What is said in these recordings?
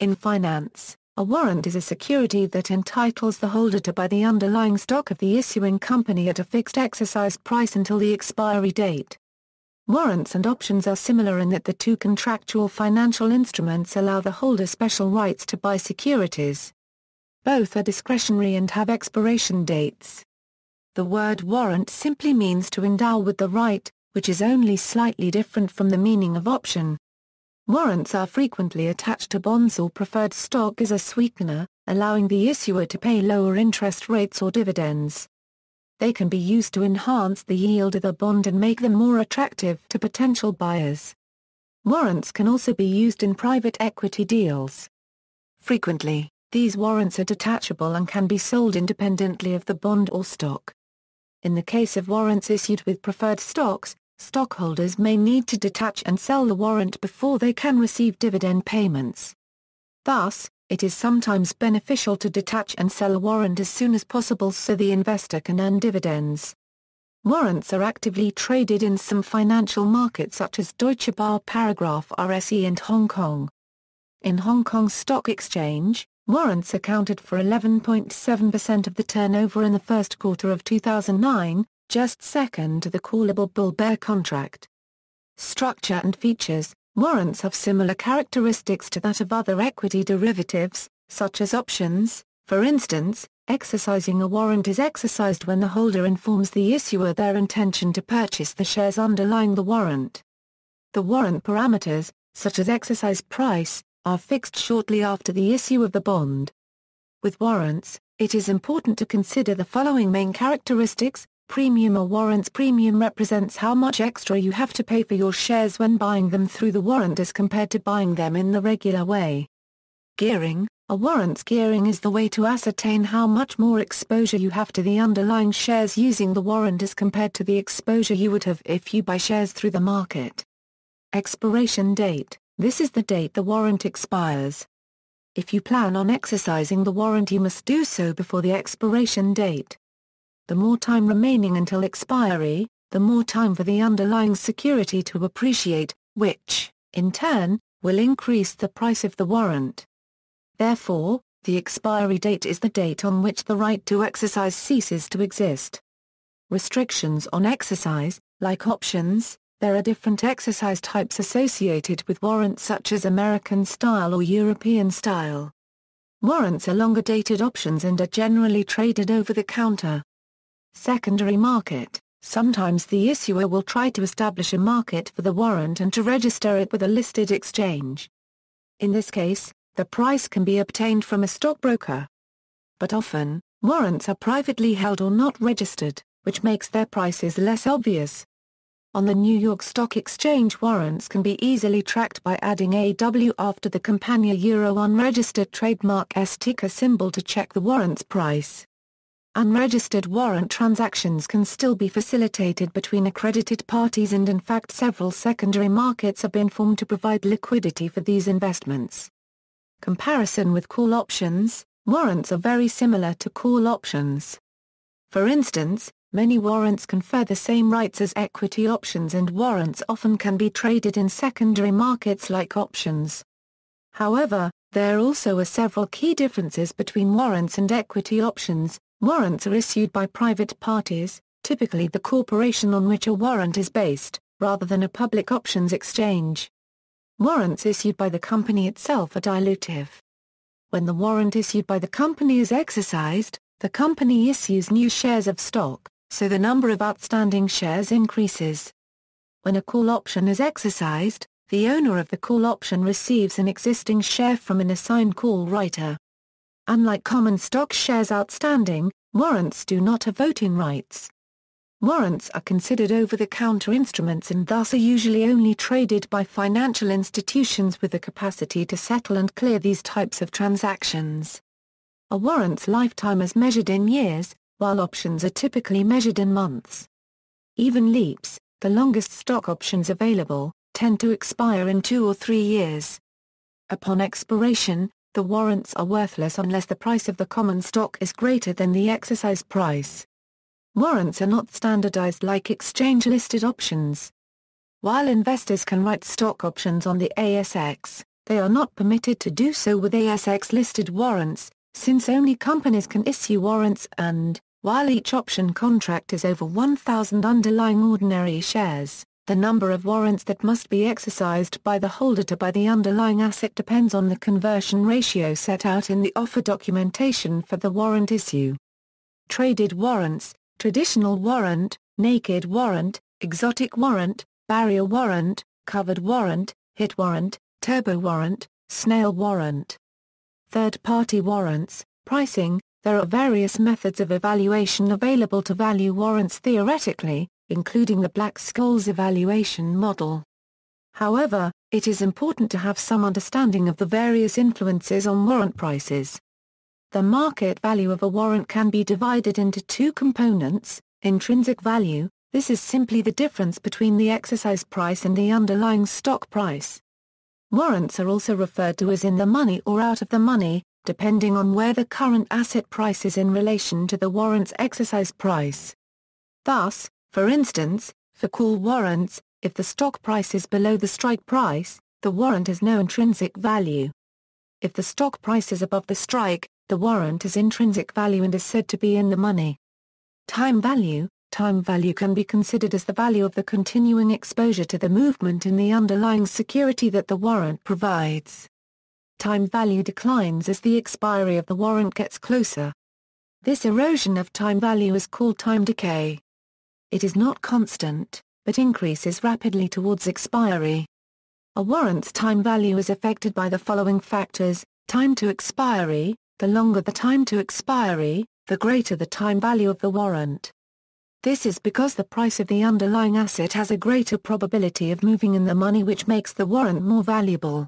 In finance, a warrant is a security that entitles the holder to buy the underlying stock of the issuing company at a fixed exercise price until the expiry date. Warrants and options are similar in that the two contractual financial instruments allow the holder special rights to buy securities. Both are discretionary and have expiration dates. The word warrant simply means to endow with the right, which is only slightly different from the meaning of option. Warrants are frequently attached to bonds or preferred stock as a sweetener, allowing the issuer to pay lower interest rates or dividends. They can be used to enhance the yield of the bond and make them more attractive to potential buyers. Warrants can also be used in private equity deals. Frequently, these warrants are detachable and can be sold independently of the bond or stock. In the case of warrants issued with preferred stocks, stockholders may need to detach and sell the warrant before they can receive dividend payments. Thus, it is sometimes beneficial to detach and sell a warrant as soon as possible so the investor can earn dividends. Warrants are actively traded in some financial markets such as Deutsche Börse Paragraph RSE and Hong Kong. In Hong Kong Stock Exchange, warrants accounted for 11.7% of the turnover in the first quarter of 2009, just second to the callable bull-bear contract. Structure and features: warrants have similar characteristics to that of other equity derivatives, such as options. For instance, exercising a warrant is exercised when the holder informs the issuer their intention to purchase the shares underlying the warrant. The warrant parameters, such as exercise price, are fixed shortly after the issue of the bond. With warrants, it is important to consider the following main characteristics. Premium or warrants. Premium represents how much extra you have to pay for your shares when buying them through the warrant as compared to buying them in the regular way. Gearing. A warrant's gearing is the way to ascertain how much more exposure you have to the underlying shares using the warrant as compared to the exposure you would have if you buy shares through the market. Expiration date. This is the date the warrant expires. If you plan on exercising the warrant, you must do so before the expiration date. The more time remaining until expiry, the more time for the underlying security to appreciate, which, in turn, will increase the price of the warrant. Therefore, the expiry date is the date on which the right to exercise ceases to exist. Restrictions on exercise. Like options, there are different exercise types associated with warrants such as American style or European style. Warrants are longer-dated options and are generally traded over the counter. Secondary market. Sometimes the issuer will try to establish a market for the warrant and to register it with a listed exchange. In this case, the price can be obtained from a stockbroker. But often, warrants are privately held or not registered, which makes their prices less obvious. On the New York Stock Exchange, warrants can be easily tracked by adding AW after the Campania Euro unregistered trademark S ticker symbol to check the warrant's price. Unregistered warrant transactions can still be facilitated between accredited parties, and in fact several secondary markets have been formed to provide liquidity for these investments. Comparison with call options. Warrants are very similar to call options. For instance, many warrants confer the same rights as equity options, and warrants often can be traded in secondary markets like options. However, there also are several key differences between warrants and equity options. Warrants are issued by private parties, typically the corporation on which a warrant is based, rather than a public options exchange. Warrants issued by the company itself are dilutive. When the warrant issued by the company is exercised, the company issues new shares of stock, so the number of outstanding shares increases. When a call option is exercised, the owner of the call option receives an existing share from an assigned call writer. Unlike common stock shares outstanding, warrants do not have voting rights. Warrants are considered over-the-counter instruments and thus are usually only traded by financial institutions with the capacity to settle and clear these types of transactions. A warrant's lifetime is measured in years, while options are typically measured in months. Even LEAPs, the longest stock options available, tend to expire in 2 or 3 years. Upon expiration, the warrants are worthless unless the price of the common stock is greater than the exercise price. Warrants are not standardized like exchange-listed options. While investors can write stock options on the ASX, They are not permitted to do so with ASX-listed warrants, since only companies can issue warrants and, while each option contract is over 1,000 underlying ordinary shares, the number of warrants that must be exercised by the holder to buy the underlying asset depends on the conversion ratio set out in the offer documentation for the warrant issue. Traded warrants, traditional warrant, naked warrant, exotic warrant, barrier warrant, covered warrant, hit warrant, turbo warrant, snail warrant. Third-party warrants, pricing. There are various methods of evaluation available to value warrants theoretically, including the Black-Scholes evaluation model. However, it is important to have some understanding of the various influences on warrant prices. The market value of a warrant can be divided into two components: intrinsic value. This is simply the difference between the exercise price and the underlying stock price. Warrants are also referred to as in the money or out of the money, depending on where the current asset price is in relation to the warrant's exercise price. Thus, for instance, for call warrants, if the stock price is below the strike price, the warrant has no intrinsic value. If the stock price is above the strike, the warrant has intrinsic value and is said to be in the money. Time value. Time value can be considered as the value of the continuing exposure to the movement in the underlying security that the warrant provides. Time value declines as the expiry of the warrant gets closer. This erosion of time value is called time decay. It is not constant, but increases rapidly towards expiry. A warrant's time value is affected by the following factors: time to expiry. The longer the time to expiry, the greater the time value of the warrant. This is because the price of the underlying asset has a greater probability of moving in the money, which makes the warrant more valuable.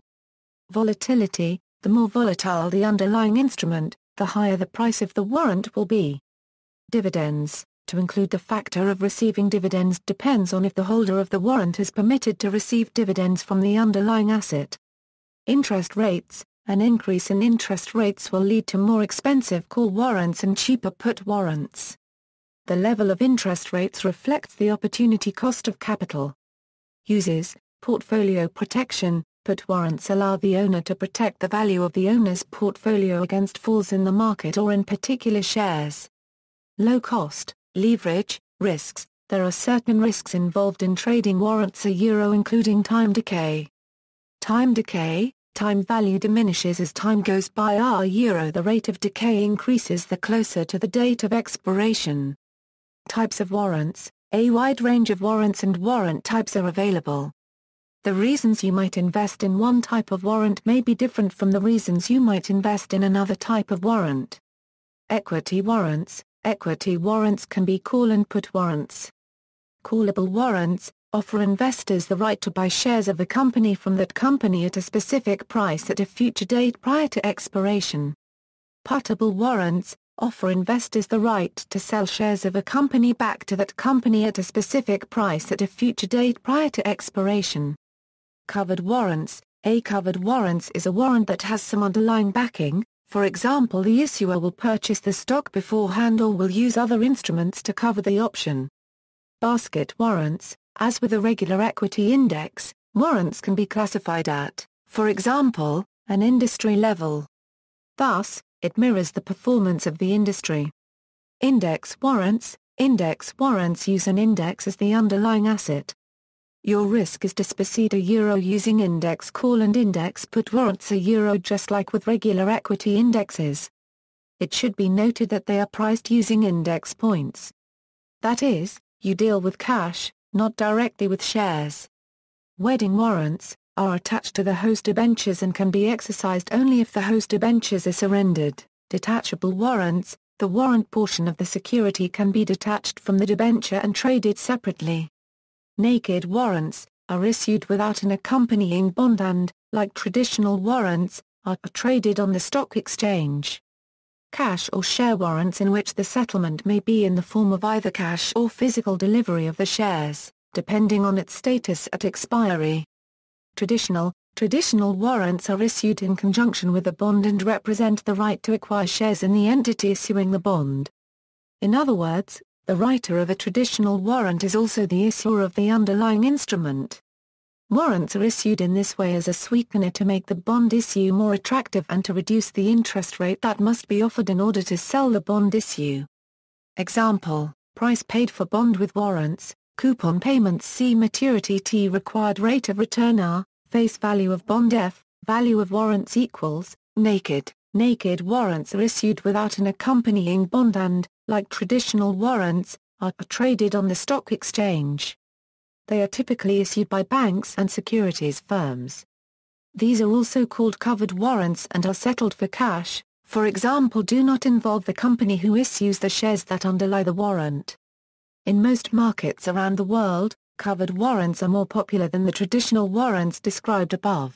Volatility. The more volatile the underlying instrument, the higher the price of the warrant will be. Dividends. To include the factor of receiving dividends depends on if the holder of the warrant is permitted to receive dividends from the underlying asset. Interest rates. An increase in interest rates will lead to more expensive call warrants and cheaper put warrants. The level of interest rates reflects the opportunity cost of capital. Uses. Portfolio protection. Put warrants allow the owner to protect the value of the owner's portfolio against falls in the market or in particular shares. Low cost. Leverage. Risks. There are certain risks involved in trading warrants including time decay. Time decay. Time value diminishes as time goes by. The rate of decay increases the closer to the date of expiration. Types of warrants. A wide range of warrants and warrant types are available. The reasons you might invest in one type of warrant may be different from the reasons you might invest in another type of warrant. Equity warrants. Equity warrants can be call and put warrants. Callable warrants offer investors the right to buy shares of a company from that company at a specific price at a future date prior to expiration. Puttable warrants offer investors the right to sell shares of a company back to that company at a specific price at a future date prior to expiration. Covered warrants. A covered warrants is a warrant that has some underlying backing. For example, the issuer will purchase the stock beforehand or will use other instruments to cover the option. Basket warrants. As with a regular equity index, warrants can be classified at, for example, an industry level. Thus, it mirrors the performance of the industry. Index warrants. Index warrants use an index as the underlying asset. Your risk is dispersed using index call and index put warrants just like with regular equity indexes. It should be noted that they are priced using index points. That is, you deal with cash, not directly with shares. Wedding warrants are attached to the host debentures and can be exercised only if the host debentures are surrendered. Detachable warrants. The warrant portion of the security can be detached from the debenture and traded separately. Naked warrants are issued without an accompanying bond and, like traditional warrants, are traded on the stock exchange. Cash or share warrants, in which the settlement may be in the form of either cash or physical delivery of the shares, depending on its status at expiry. Traditional warrants are issued in conjunction with a bond and represent the right to acquire shares in the entity issuing the bond. In other words, the writer of a traditional warrant is also the issuer of the underlying instrument. Warrants are issued in this way as a sweetener to make the bond issue more attractive and to reduce the interest rate that must be offered in order to sell the bond issue. Example, price paid for bond with warrants, coupon payments C maturity T required rate of return R, face value of bond F, value of warrants equals, naked. Naked warrants are issued without an accompanying bond and, like traditional warrants, are traded on the stock exchange. They are typically issued by banks and securities firms. These are also called covered warrants and are settled for cash, for example do not involve the company who issues the shares that underlie the warrant. In most markets around the world, covered warrants are more popular than the traditional warrants described above.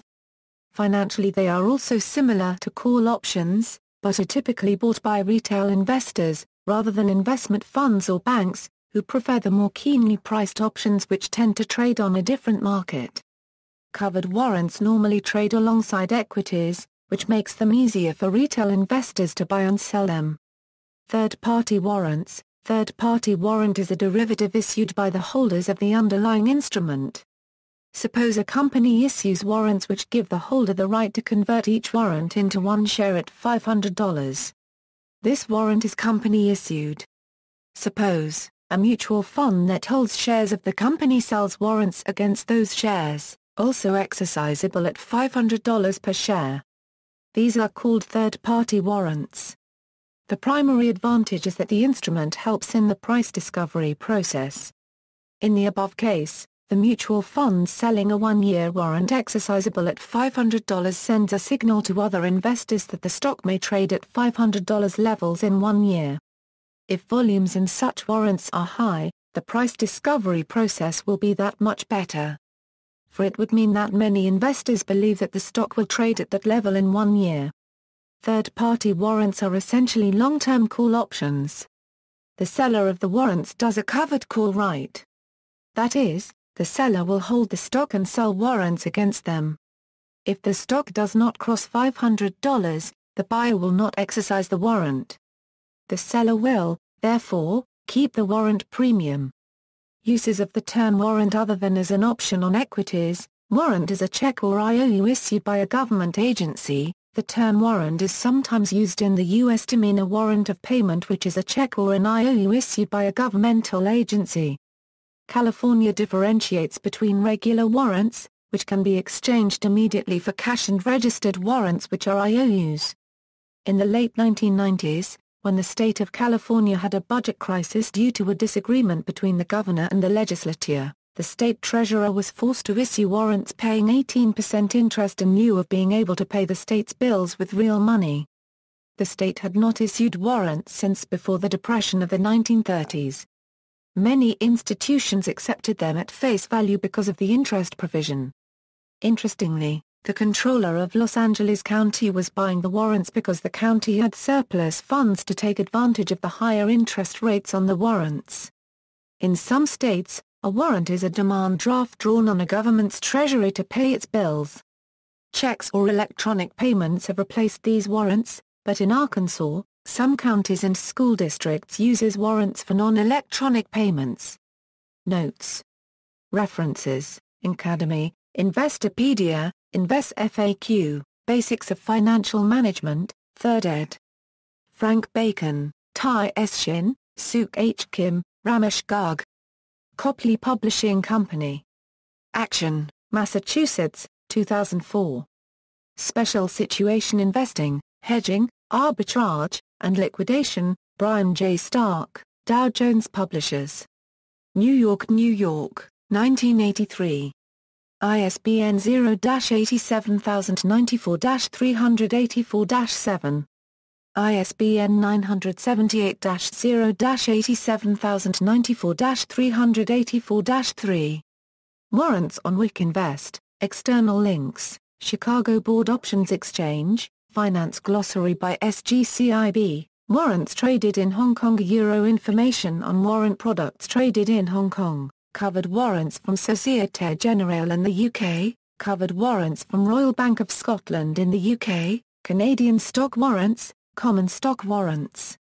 Financially they are also similar to call options, but are typically bought by retail investors, rather than investment funds or banks, who prefer the more keenly priced options which tend to trade on a different market. Covered warrants normally trade alongside equities, which makes them easier for retail investors to buy and sell them. Third-party warrants. Third-party warrant is a derivative issued by the holders of the underlying instrument. Suppose a company issues warrants which give the holder the right to convert each warrant into one share at $500. This warrant is company issued. Suppose a mutual fund that holds shares of the company sells warrants against those shares, also exercisable at $500 per share. These are called third-party warrants. The primary advantage is that the instrument helps in the price discovery process. In the above case, the mutual fund selling a one-year warrant exercisable at $500 sends a signal to other investors that the stock may trade at $500 levels in 1 year. If volumes in such warrants are high, the price discovery process will be that much better. For it would mean that many investors believe that the stock will trade at that level in 1 year. Third-party warrants are essentially long-term call options. The seller of the warrants does a covered call right. That is, the seller will hold the stock and sell warrants against them. If the stock does not cross $500, the buyer will not exercise the warrant. The seller will, therefore, keep the warrant premium. Uses of the term warrant other than as an option on equities. Warrant is a check or IOU issued by a government agency. The term warrant is sometimes used in the U.S. to mean a warrant of payment, which is a check or an IOU issued by a governmental agency. California differentiates between regular warrants, which can be exchanged immediately for cash, and registered warrants, which are IOUs. In the late 1990s, when the state of California had a budget crisis due to a disagreement between the governor and the legislature, the state treasurer was forced to issue warrants paying 18% interest in lieu of being able to pay the state's bills with real money. The state had not issued warrants since before the Depression of the 1930s. Many institutions accepted them at face value because of the interest provision. Interestingly, the controller of Los Angeles County was buying the warrants because the county had surplus funds to take advantage of the higher interest rates on the warrants. In some states, a warrant is a demand draft drawn on a government's treasury to pay its bills. Checks or electronic payments have replaced these warrants, but in Arkansas, some counties and school districts uses warrants for non-electronic payments. Notes. References: Academy, Investopedia, Invest FAQ, Basics of Financial Management, 3rd ed. Frank Bacon, Tai S. Shin, Suk H. Kim, Ramesh Garg. Copley Publishing Company. Action, Massachusetts, 2004. Special Situation Investing, Hedging, Arbitrage, and Liquidation, Brian J. Stark, Dow Jones Publishers. New York, New York, 1983. ISBN 0-87094-384-7. ISBN 978-0-87094-384-3. Warrants on WickInvest, external links, Chicago Board Options Exchange, Finance Glossary by SGCIB, warrants traded in Hong Kong. Euro information on warrant products traded in Hong Kong. Covered warrants from Société Générale in the UK, covered warrants from Royal Bank of Scotland in the UK, Canadian stock warrants, common stock warrants.